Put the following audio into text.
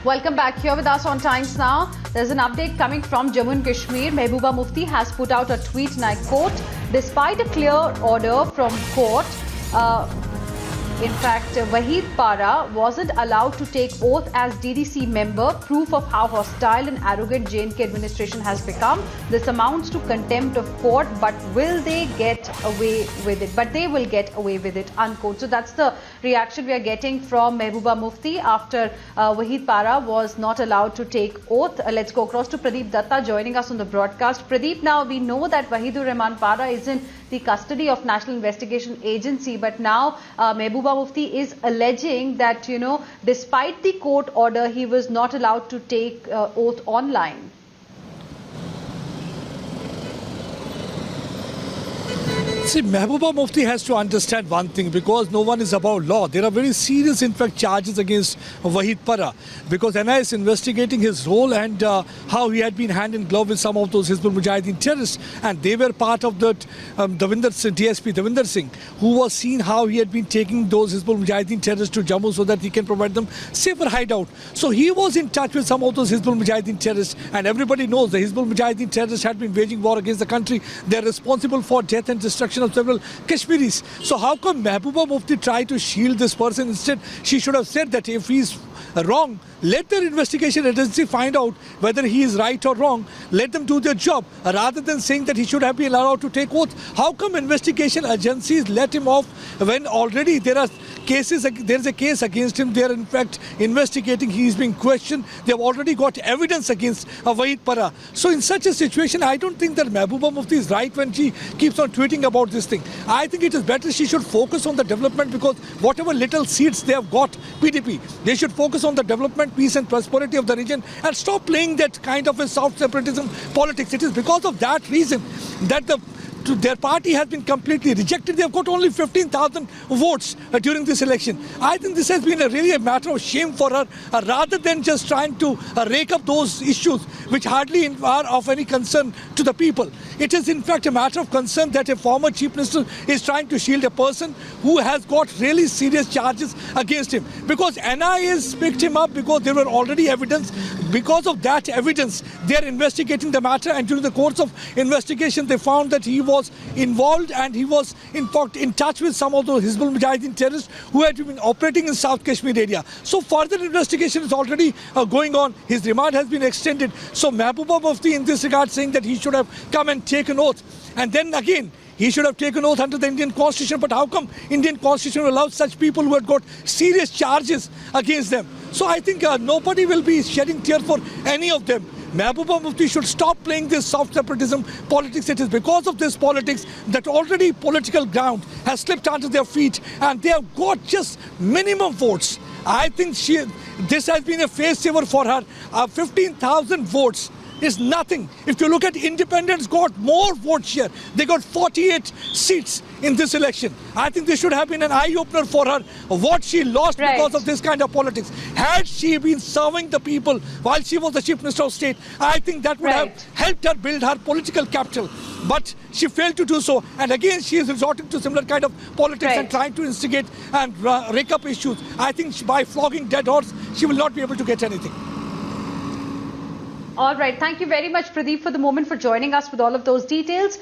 Welcome back here with us on Times Now. There's an update coming from Jammu and Kashmir. Mehbooba Mufti has put out a tweet, and I quote, despite a clear order from court, in fact, Wahid Para wasn't allowed to take oath as DDC member, proof of how hostile and arrogant J&K administration has become. This amounts to contempt of court, but will they get away with it? But they will get away with it, unquote. So that's the reaction we are getting from Mehbooba Mufti after Wahid Para was not allowed to take oath. Let's go across to Pradeep Datta joining us on the broadcast. Pradeep, now we know that Wahidur Rahman Para is in the custody of National Investigation Agency, but now Mehbooba Mufti is alleging that, despite the court order, he was not allowed to take oath online. See, Mehbooba Mufti has to understand one thing, because no one is above law. There are very serious, in fact, charges against Wahid Para, because NIA is investigating his role and how he had been hand in glove with some of those Hizbul Mujahideen terrorists, and they were part of that DSP Davinder Singh, who was seen how he had been taking those Hizbul Mujahideen terrorists to Jammu so that he can provide them safer hideout. So he was in touch with some of those Hizbul Mujahideen terrorists, and everybody knows the Hizbul Mujahideen terrorists had been waging war against the country. They are responsible for death and destruction of several Kashmiris. So how come Mehbooba Mufti tried to shield this person? Instead, she should have said that if he's wrong, let their investigation agency find out whether he is right or wrong. Let them do their job, rather than saying that he should have been allowed to take oath. How come investigation agencies let him off when already there are cases? There is a case against him. They are in fact investigating. He is being questioned. They have already got evidence against Wahid Para. So in such a situation, I don't think that Mehbooba Mufti is right when she keeps on tweeting about this thing. I think it is better she should focus on the development, because whatever little seats they have got, PDP, they should focus on the development, peace and prosperity of the region and stop playing that kind of a soft separatism politics. It is because of that reason that their party has been completely rejected. They have got only 15,000 votes during this election. I think this has been really a matter of shame for her, rather than just trying to rake up those issues which hardly are of any concern to the people. It is in fact a matter of concern that a former chief minister is trying to shield a person who has got really serious charges against him. Because NIA picked him up because there were already evidence. Because of that evidence, they are investigating the matter, and during the course of investigation, they found that he was involved and he was in fact in touch with some of those Hizbul Mujahideen terrorists who had been operating in South Kashmir area. So further investigation is already going on. His remand has been extended. So Mehbooba Mufti in this regard saying that he should have come and taken oath, and then again he should have taken oath under the Indian Constitution. But how come Indian Constitution allows such people who had got serious charges against them? So I think nobody will be shedding tears for any of them. Mehbooba Mufti should stop playing this soft separatism politics. It is because of this politics that already political ground has slipped under their feet, and they have got just minimum votes. I think this has been a face saver for her. 15,000 votes is nothing. If you look at independents, got more votes here. They got 48 seats in this election. I think this should have been an eye-opener for her, what she lost because of this kind of politics. Had she been serving the people while she was the Chief Minister of State, I think that would have helped her build her political capital. But she failed to do so. And again, she is resorting to similar kind of politics and trying to instigate and rake up issues. I think by flogging dead horse, she will not be able to get anything. All right. Thank you very much, Pradeep, for the moment, for joining us with all of those details.